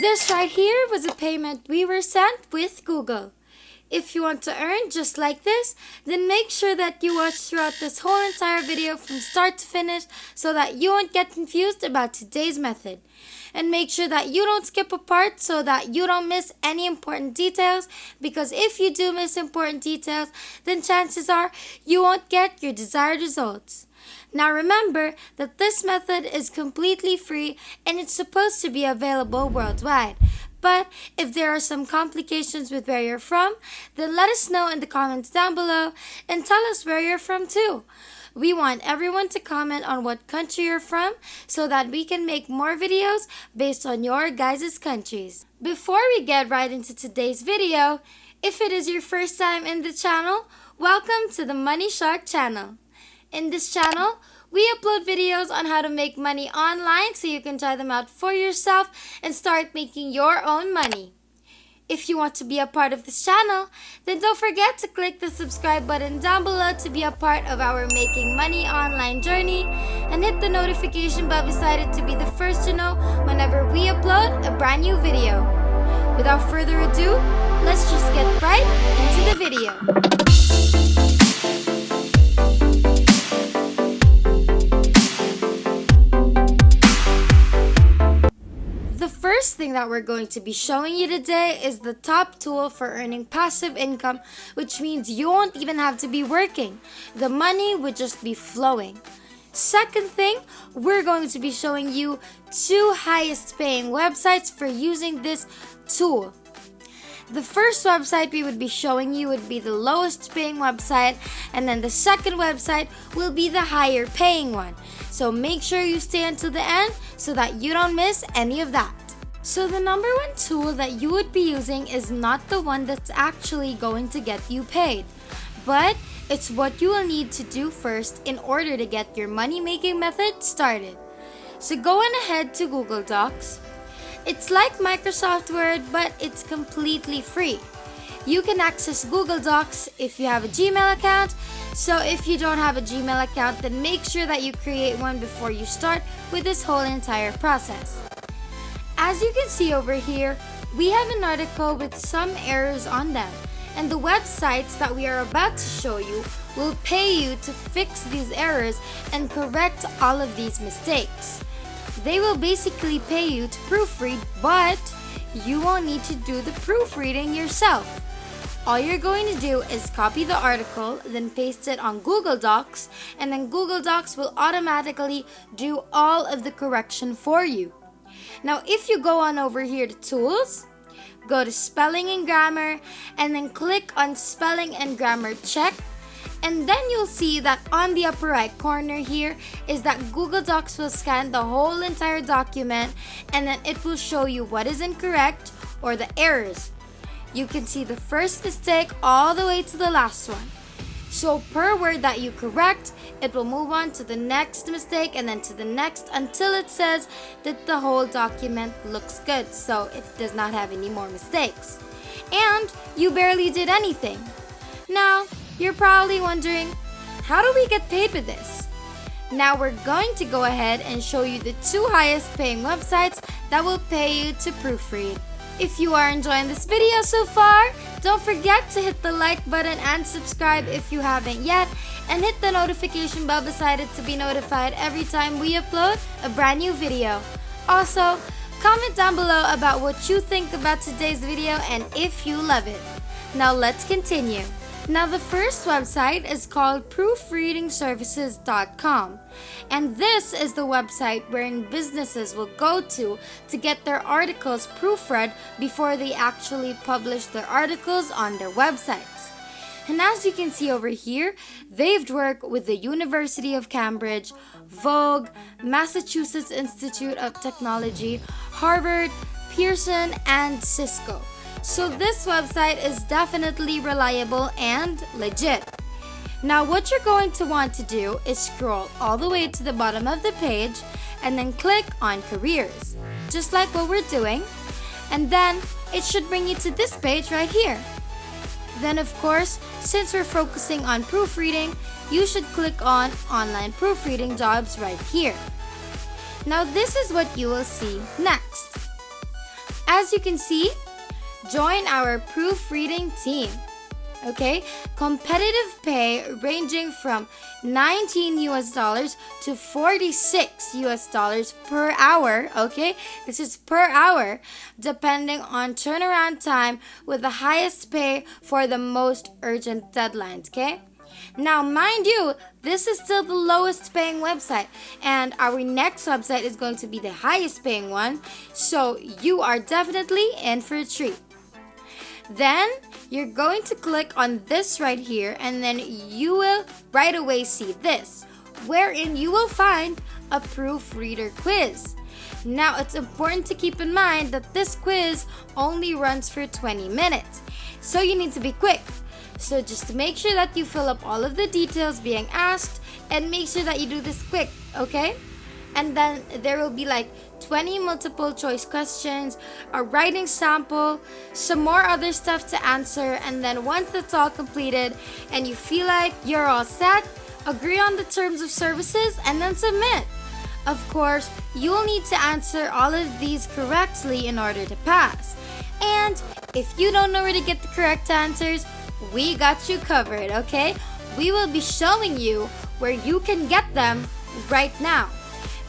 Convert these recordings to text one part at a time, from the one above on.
This right here was a payment we were sent with Google. If you want to earn just like this, then make sure that you watch throughout this whole entire video from start to finish so that you won't get confused about today's method. And make sure that you don't skip a part so that you don't miss any important details, because if you do miss important details, then chances are you won't get your desired results. Now remember that this method is completely free and it's supposed to be available worldwide. But if there are some complications with where you're from, then let us know in the comments down below and tell us where you're from too. We want everyone to comment on what country you're from so that we can make more videos based on your guys' countries. Before we get right into today's video, if it is your first time in the channel, welcome to the Money Shark channel. In this channel, we upload videos on how to make money online so you can try them out for yourself and start making your own money. If you want to be a part of this channel, then don't forget to click the subscribe button down below to be a part of our Making Money Online journey, and hit the notification bell beside it to be the first to know whenever we upload a brand new video. Without further ado, let's just get right into the video. The first thing that we're going to be showing you today is the top tool for earning passive income, which means you won't even have to be working. The money would just be flowing. Second thing, we're going to be showing you 2 highest paying websites for using this tool. The first website we would be showing you would be the lowest paying website, and then the second website will be the higher paying one. So make sure you stay until the end so that you don't miss any of that. So the number one tool that you would be using is not the one that's actually going to get you paid, but it's what you will need to do first in order to get your money making method started. So go on ahead to Google Docs. It's like Microsoft Word, but it's completely free. You can access Google Docs if you have a Gmail account. So if you don't have a Gmail account, then make sure that you create one before you start with this whole entire process. As you can see over here, we have an article with some errors on them, and the websites that we are about to show you will pay you to fix these errors and correct all of these mistakes. They will basically pay you to proofread, but you won't need to do the proofreading yourself. All you're going to do is copy the article, then paste it on Google Docs, and then Google Docs will automatically do all of the correction for you. Now, if you go on over here to Tools, go to Spelling and Grammar, and then click on Spelling and Grammar Check, and then you'll see that on the upper right corner here is that Google Docs will scan the whole entire document, and then it will show you what is incorrect or the errors. You can see the first mistake all the way to the last one. So per word that you correct, it will move on to the next mistake and then to the next until it says that the whole document looks good, so it does not have any more mistakes. And you barely did anything. Now, you're probably wondering, how do we get paid with this? Now we're going to go ahead and show you the 2 highest paying websites that will pay you to proofread. If you are enjoying this video so far, don't forget to hit the like button and subscribe if you haven't yet, and hit the notification bell beside it to be notified every time we upload a brand new video. Also, comment down below about what you think about today's video and if you love it. Now let's continue. Now the first website is called proofreadingservices.com, and this is the website wherein businesses will go to get their articles proofread before they actually publish their articles on their websites. And as you can see over here, they've worked with the University of Cambridge, Vogue, Massachusetts Institute of Technology, Harvard, Pearson, and Cisco. So this website is definitely reliable and legit. Now what you're going to want to do is scroll all the way to the bottom of the page and then click on Careers, just like what we're doing, and then it should bring you to this page right here. Then of course, since we're focusing on proofreading, you should click on Online Proofreading Jobs right here. Now this is what you will see next. as you can see, join our proofreading team. Okay, competitive pay ranging from $19 to $46 per hour. Okay, this is per hour, depending on turnaround time, with the highest pay for the most urgent deadlines. Okay, now mind you, this is still the lowest paying website, and our next website is going to be the highest paying one, so you are definitely in for a treat. Then you're going to click on this right here, and then you will right away see this, wherein you will find a proofreader quiz. Now, it's important to keep in mind that this quiz only runs for 20 minutes, so you need to be quick. So just make sure that you fill up all of the details being asked, and make sure that you do this quick, okay? And then there will be like 20 multiple choice questions, a writing sample, some more other stuff to answer, and then once that's all completed and you feel like you're all set, agree on the terms of services and then submit. Of course, you'll need to answer all of these correctly in order to pass. And if you don't know where to get the correct answers, we got you covered, okay? We will be showing you where you can get them right now.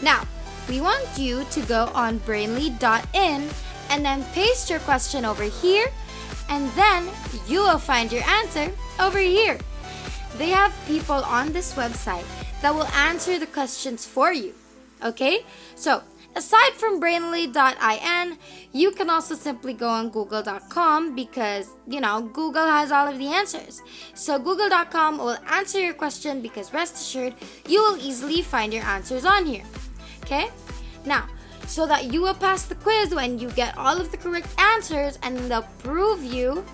Now, we want you to go on brainly.in and then paste your question over here, and then you will find your answer over here. They have people on this website that will answer the questions for you, okay? So, aside from brainly.in, you can also simply go on google.com because, Google has all of the answers. So google.com will answer your question because rest assured, you will easily find your answers on here. Okay? Now, so that you will pass the quiz when you get all of the correct answers, and they'll prove you,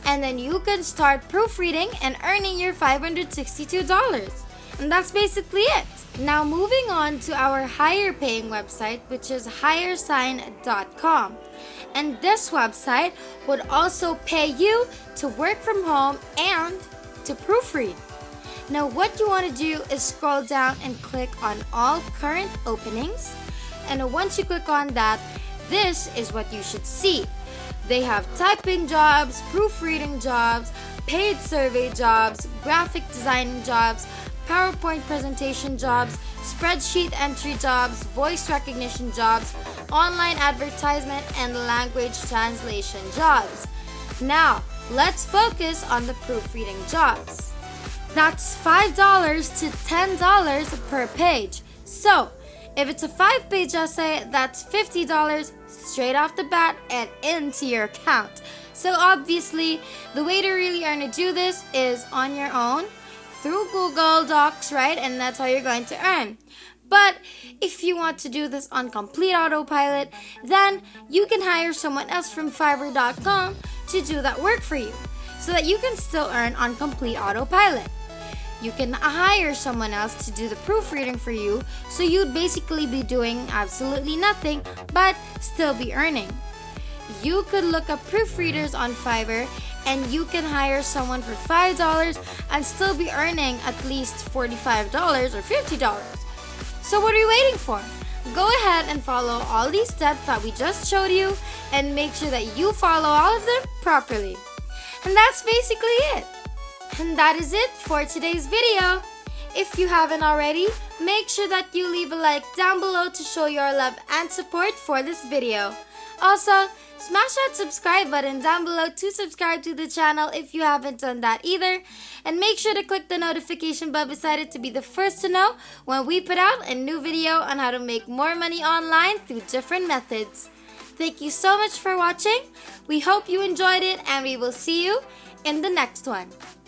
and then you can start proofreading and earning your $562. And that's basically it. Now, moving on to our higher paying website, which is HireSign.com. And this website would also pay you to work from home and to proofread. Now, what you want to do is scroll down and click on all current openings. And once you click on that, this is what you should see. They have typing jobs, proofreading jobs, paid survey jobs, graphic designing jobs, PowerPoint presentation jobs, spreadsheet entry jobs, voice recognition jobs, online advertisement, and language translation jobs. Now, let's focus on the proofreading jobs. That's $5 to $10 per page. So, if it's a 5-page essay, that's $50 straight off the bat and into your account. So obviously, the way to really earn to do this is on your own, through Google Docs, right? And that's how you're going to earn. But if you want to do this on complete autopilot, then you can hire someone else from Fiverr.com to do that work for you, so that you can still earn on complete autopilot. You can hire someone else to do the proofreading for you, so you'd basically be doing absolutely nothing, but still be earning. You could look up proofreaders on Fiverr, and you can hire someone for $5 and still be earning at least $45 or $50. So what are you waiting for? Go ahead and follow all these steps that we just showed you, and make sure that you follow all of them properly. And that's basically it. And that is it for today's video. If you haven't already, make sure that you leave a like down below to show your love and support for this video. Also, smash that subscribe button down below to subscribe to the channel if you haven't done that either. And make sure to click the notification bell beside it to be the first to know when we put out a new video on how to make more money online through different methods. Thank you so much for watching. We hope you enjoyed it, and we will see you in the next one.